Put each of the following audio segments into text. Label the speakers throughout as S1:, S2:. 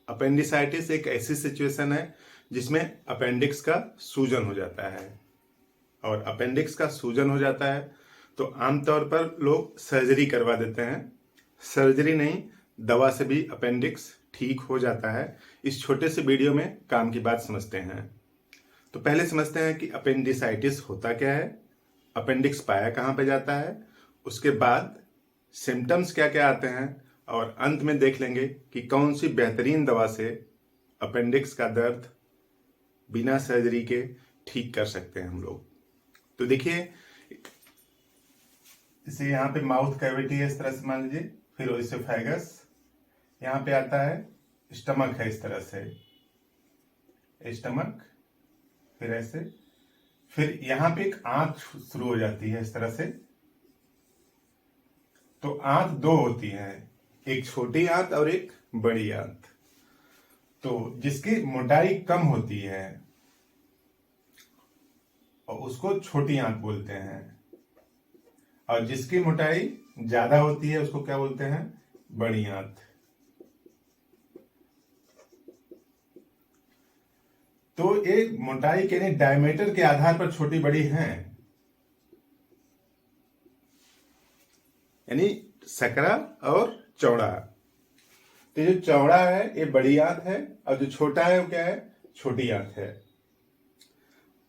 S1: Appendicitis एक ऐसी situation है जिसमें अपेंडिक्स का सूजन हो जाता है, और अपेंडिक्स का सूजन हो जाता है तो आमतौर पर लोग सर्जरी करवा देते हैं। सर्जरी नहीं, दवा से भी अपेंडिक्स ठीक हो जाता है। इस छोटे से वीडियो में काम की बात समझते हैं। तो पहले समझते हैं कि अपेंडिसाइटिस होता क्या है, अपेंडिक्स पाया कहाँ पे जाता है, उसके बाद सिम्टम्स क्या क्या आते हैं, और अंत में देख लेंगे कि कौन सी बेहतरीन दवा से अपेंडिक्स का दर्द बिना सर्जरी के ठीक कर सकते हैं हम लोग। तो देखिए, इसे यहाँ पे माउथ कैविटी है, इस तरह से मान लीजिए, फिर ओइसोफेगस, यहाँ पे आता है स्टमक है, इस तरह से स्टमक, फिर ऐसे, फिर यहाँ पे एक आंत शुरू हो जाती है इस तरह से। तो आंत दो होती है, एक छोटी आंत और एक बड़ी आंत। तो जिसकी मोटाई कम होती है और उसको छोटी आंत बोलते हैं, और जिसकी मोटाई ज्यादा होती है उसको क्या बोलते हैं, बड़ी आंत। तो ये मोटाई के यानी डायमीटर के आधार पर छोटी बड़ी हैं, यानी सकरा और चौड़ा। तो जो चौड़ा है ये बड़ी आंत है, और जो छोटा है वो क्या है, छोटी आंत है।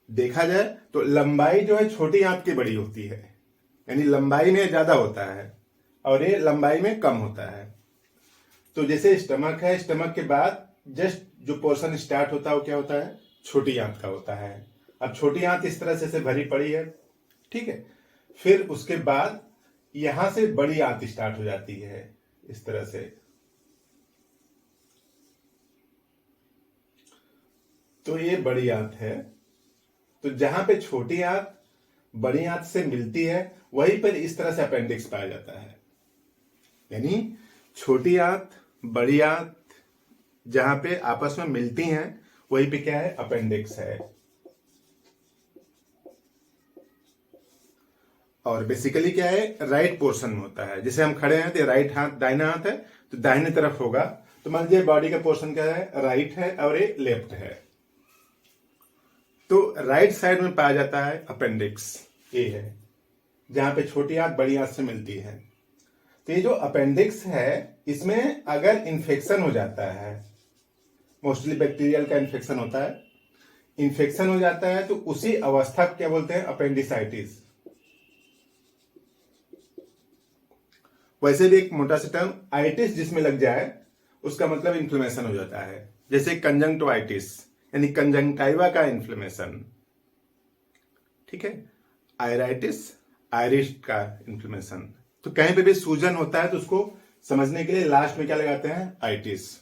S1: देखा जाए तो लंबाई जो है छोटी आंत की बड़ी होती है, यानी लंबाई में ज्यादा होता है और ये लंबाई में कम होता है। तो जैसे स्टमक है, स्टमक के बाद जस्ट जो पोर्शन स्टार्ट होता है वो क्या होता है, छोटी आंत का होता है। अब छोटी आंत इस तरह से भरी पड़ी है, ठीक है। फिर उसके बाद यहां से बड़ी आंत स्टार्ट हो जाती है इस तरह से। तो ये बड़ी आंत है। तो जहां पे छोटी आंत बड़ी आंत से मिलती है वहीं पर इस तरह से अपेंडिक्स पाया जाता है। यानी छोटी आंत बड़ी आंत जहां पे आपस में मिलती हैं वहीं पे क्या है, अपेंडिक्स है। और बेसिकली क्या है, राइट पोर्शन में होता है। जैसे हम खड़े हैं तो राइट हाथ दाहिना हाथ है, तो दाहिने तरफ होगा। तो मान लीजिए बॉडी का पोर्शन क्या है, राइट है और ये लेफ्ट है। तो राइट साइड में पाया जाता है अपेंडिक्स, ये है जहां पे छोटी आंत बड़ी आंत से मिलती है। तो ये जो अपेंडिक्स है इसमें अगर इन्फेक्शन हो जाता है, मोस्टली बैक्टीरियल का इन्फेक्शन होता है, इन्फेक्शन हो जाता है तो उसी अवस्था को क्या बोलते हैं, अपेंडिसाइटिस। वैसे भी एक मोटा सा टर्म आइटिस जिसमें लग जाए उसका मतलब इन्फ्लेमेशन हो जाता है। जैसे कंजंक्टिवाइटिस यानी कंजंक्टाइवा का इन्फ्लेमेशन, ठीक है। आयराइटिस आयरिस का इन्फ्लेमेशन। तो कहीं पे भी सूजन होता है तो उसको समझने के लिए लास्ट में क्या लगाते हैं, आइटिस।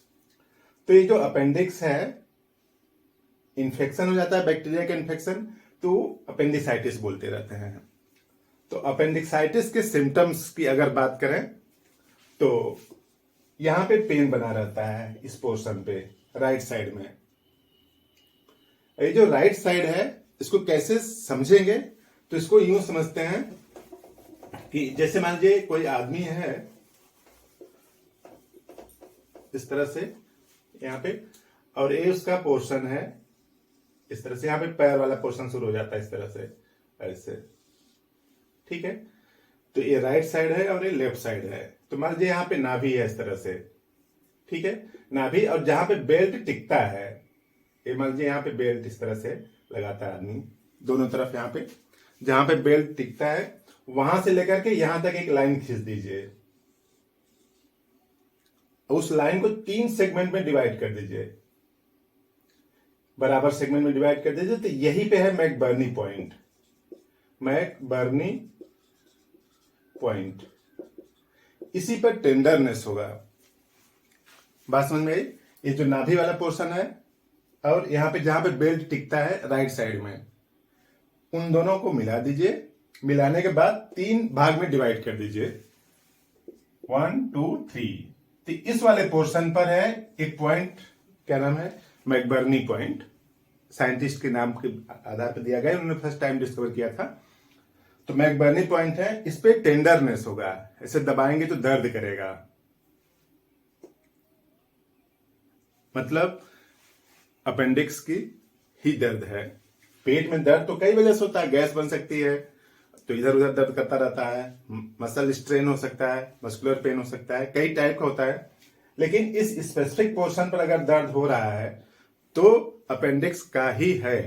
S1: तो ये जो अपेंडिक्स है, इन्फेक्शन हो जाता है, बैक्टीरिया का इन्फेक्शन, तो अपेंडिसाइटिस बोलते रहते हैं। तो अपेंडिसाइटिस के सिम्टम्स की अगर बात करें तो यहां पे पेन बना रहता है इस पोर्शन पे, राइट साइड में। ये जो राइट साइड है इसको कैसे समझेंगे, तो इसको यूं समझते हैं कि जैसे मान लीजिए कोई आदमी है इस तरह से यहां पे, और ये उसका पोर्शन है इस तरह से, यहां पे पैर वाला पोर्शन शुरू हो जाता है इस तरह से, ऐसे, ठीक है। तो ये राइट साइड है और ये लेफ्ट साइड है। तो मान लीजिए यहाँ पे नाभि है इस तरह से, ठीक है, नाभि, और जहां पे बेल्ट टिकता है, ये मान लीजिए यहाँ पे बेल्ट इस तरह से लगाता है आदमी दोनों तरफ, यहाँ पे जहां पे बेल्ट टिकता है वहां से लेकर के यहां तक एक लाइन खींच दीजिए। उस लाइन को 3 सेगमेंट में डिवाइड कर दीजिए, बराबर सेगमेंट में डिवाइड कर दीजिए। तो यही पे है मैकबर्नी पॉइंट, मैकबर्नी पॉइंट। इसी पर टेंडरनेस होगा। बात समझ में आई? ये जो नाभि वाला पोर्शन है और यहां पे जहां पे बेल्ट टिकता है राइट साइड में, उन दोनों को मिला दीजिए। मिलाने के बाद 3 भाग में डिवाइड कर दीजिए, 1 2 3। तो इस वाले पोर्शन पर है एक पॉइंट, क्या नाम है, मैकबर्नी पॉइंट। साइंटिस्ट के नाम के आधार पर दिया गया, उन्होंने फर्स्ट टाइम डिस्कवर किया था। तो मैकबर्नी पॉइंट है, इस पे टेंडरनेस होगा, ऐसे दबाएंगे तो दर्द करेगा। मतलब अपेंडिक्स की ही दर्द है। पेट में दर्द तो कई वजह से होता है, गैस बन सकती है तो इधर उधर दर्द करता रहता है, मसल स्ट्रेन हो सकता है, मस्कुलर पेन हो सकता है, कई टाइप का होता है। लेकिन इस स्पेसिफिक पोर्शन पर अगर दर्द हो रहा है तो अपेंडिक्स का ही है।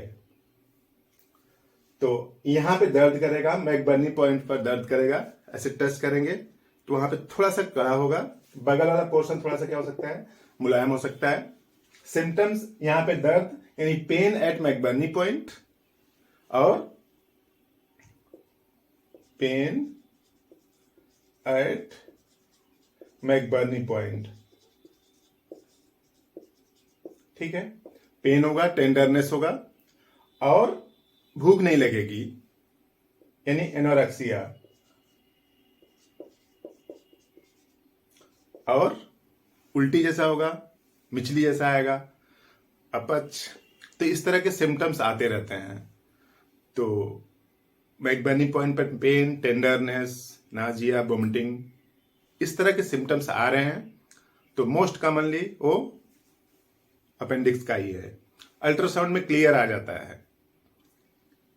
S1: तो यहां पे दर्द करेगा, मैकबर्नी पॉइंट पर दर्द करेगा, ऐसे टच करेंगे तो वहां पे थोड़ा सा कड़ा होगा। बगल वाला पोर्शन थोड़ा सा क्या हो सकता है, मुलायम हो सकता है। सिम्टम्स यहां पे दर्द यानी पेन एट मैकबर्नी पॉइंट और पेन एट मैकबर्नी पॉइंट। ठीक है, पेन होगा, टेंडरनेस होगा और भूख नहीं लगेगी यानी एनोरेक्सिया, और उल्टी जैसा होगा, मिचली जैसा आएगा, अपच। तो इस तरह के सिम्टम्स आते रहते हैं। तो मैकबर्नी पॉइंट पर पेन, टेंडरनेस, नाजिया, वोमिटिंग, इस तरह के सिम्टम्स आ रहे हैं तो मोस्ट कॉमनली वो अपेंडिक्स का ही है। अल्ट्रासाउंड में क्लियर आ जाता है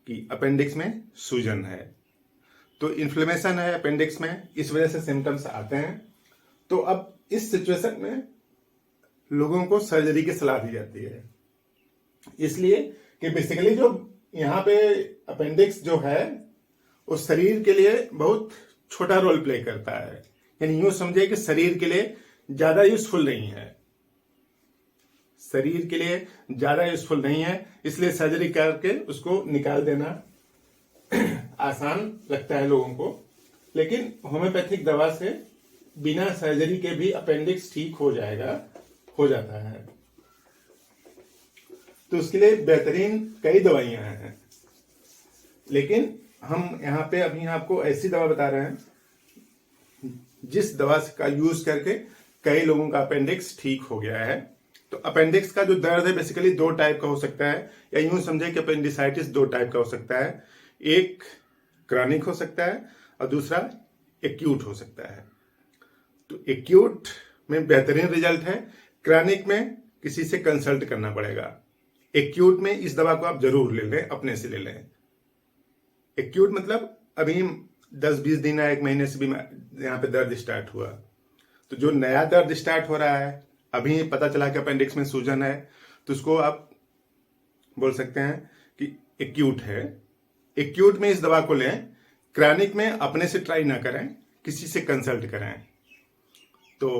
S1: कि अपेंडिक्स में सूजन है, तो इन्फ्लेमेशन है अपेंडिक्स में, इस वजह से सिम्टम्स आते हैं। तो अब इस सिचुएशन में लोगों को सर्जरी की सलाह दी जाती है, इसलिए कि बेसिकली जो यहाँ पे अपेंडिक्स जो है उस शरीर के लिए बहुत छोटा रोल प्ले करता है, यानी यूं समझे कि शरीर के लिए ज्यादा यूजफुल नहीं है, शरीर के लिए ज्यादा यूजफुल नहीं है, इसलिए सर्जरी करके उसको निकाल देना आसान लगता है लोगों को। लेकिन होम्योपैथिक दवा से बिना सर्जरी के भी अपेंडिक्स ठीक हो जाता है। तो उसके लिए बेहतरीन कई दवाइयां हैं, लेकिन हम यहाँ पे अभी आपको ऐसी दवा बता रहे हैं जिस दवा का यूज करके कई लोगों का अपेंडिक्स ठीक हो गया है। तो अपेंडिक्स का जो दर्द है बेसिकली दो टाइप का हो सकता है, या यूं समझे कि अपेंडिसाइटिस दो टाइप का हो सकता है। एक क्रॉनिक हो सकता है और दूसरा एक्यूट हो सकता है। तो एक्यूट में बेहतरीन रिजल्ट है, क्रॉनिक में किसी से कंसल्ट करना पड़ेगा। एक्यूट में इस दवा को आप जरूर ले लें, अपने से ले लें। एक्यूट मतलब अभी 10-20 दिन या 1 महीने से भी यहाँ पे दर्द स्टार्ट हुआ, तो जो नया दर्द स्टार्ट हो रहा है, अभी पता चला कि अपेंडिक्स में सूजन है, तो उसको आप बोल सकते हैं कि एक्यूट है। एक्यूट में इस दवा को लें, क्रॉनिक में अपने से ट्राई ना करें, किसी से कंसल्ट करें। तो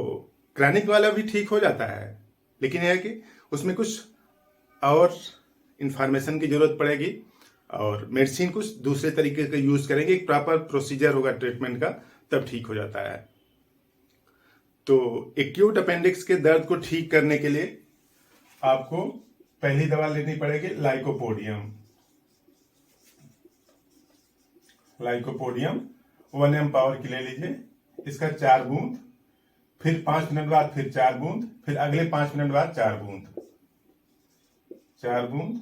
S1: क्रॉनिक वाला भी ठीक हो जाता है, लेकिन यह है कि उसमें कुछ और इंफॉर्मेशन की जरूरत पड़ेगी और मेडिसिन कुछ दूसरे तरीके का यूज करेंगे, एक प्रॉपर प्रोसीजर होगा ट्रीटमेंट का, तब ठीक हो जाता है। तो एक्यूट अपेंडिक्स के दर्द को ठीक करने के लिए आपको पहली दवा लेनी पड़ेगी लाइकोपोडियम। लाइकोपोडियम 1 mg पावर की ले लीजिए, इसका 4 बूंद, फिर 5 मिनट बाद फिर 4 बूंद, फिर अगले 5 मिनट बाद 4 बूंद, 4 बूंद,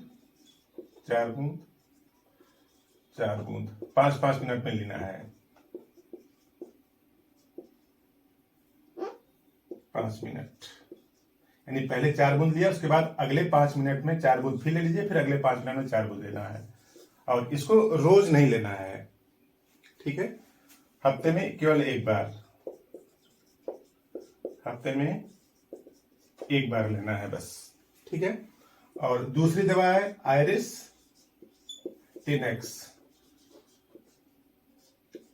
S1: 4 बूंद, 4 बूंद, 5-5 मिनट में लेना है। 5 मिनट यानी पहले 4 बूंद लिया, उसके बाद अगले 5 मिनट में 4 बूंद फिर ले लीजिए, फिर अगले 5 मिनट में 4 बूंद लेना है। और इसको रोज नहीं लेना है, ठीक है, हफ्ते में केवल एक बार, हफ्ते में एक बार लेना है बस, ठीक है। और दूसरी दवा है आयरिस टिनेक्स,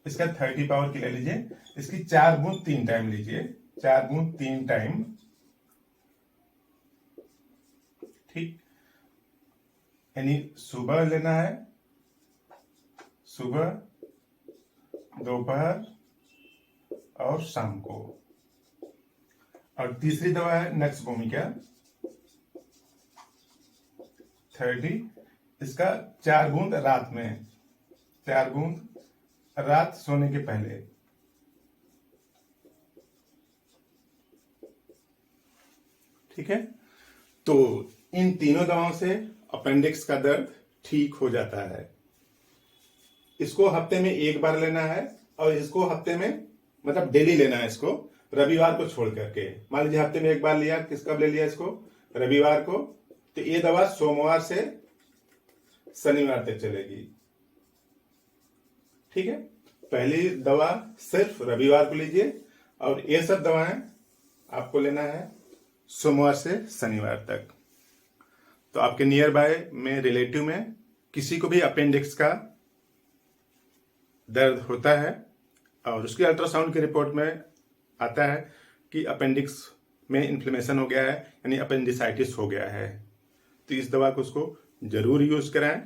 S1: इसका 30 पावर की ले लीजिए, इसकी 4 बूंद 3 टाइम लीजिए, 4 बूंद 3 टाइम, ठीक। यानी सुबह लेना है, सुबह, दोपहर और शाम को। और तीसरी दवा है नक्स भूमिका 30, इसका 4 बूंद रात में, 4 बूंद रात सोने के पहले, ठीक है। तो इन तीनों दवाओं से अपेंडिक्स का दर्द ठीक हो जाता है। इसको हफ्ते में एक बार लेना है और इसको हफ्ते में मतलब डेली लेना है, इसको रविवार को छोड़ करके। मान लीजिए हफ्ते में एक बार लिया, किस कब ले लिया इसको, रविवार को, तो ये दवा सोमवार से शनिवार तक चलेगी। ठीक है, पहली दवा सिर्फ रविवार को लीजिए और ये सब दवाएं आपको लेना है सोमवार से शनिवार तक। तो आपके नियर बाय में, रिलेटिव में किसी को भी अपेंडिक्स का दर्द होता है और उसकी अल्ट्रासाउंड की रिपोर्ट में आता है कि अपेंडिक्स में इन्फ्लेमेशन हो गया है, यानी अपेंडिसाइटिस हो गया है, तो इस दवा को उसको जरूर यूज कराएं।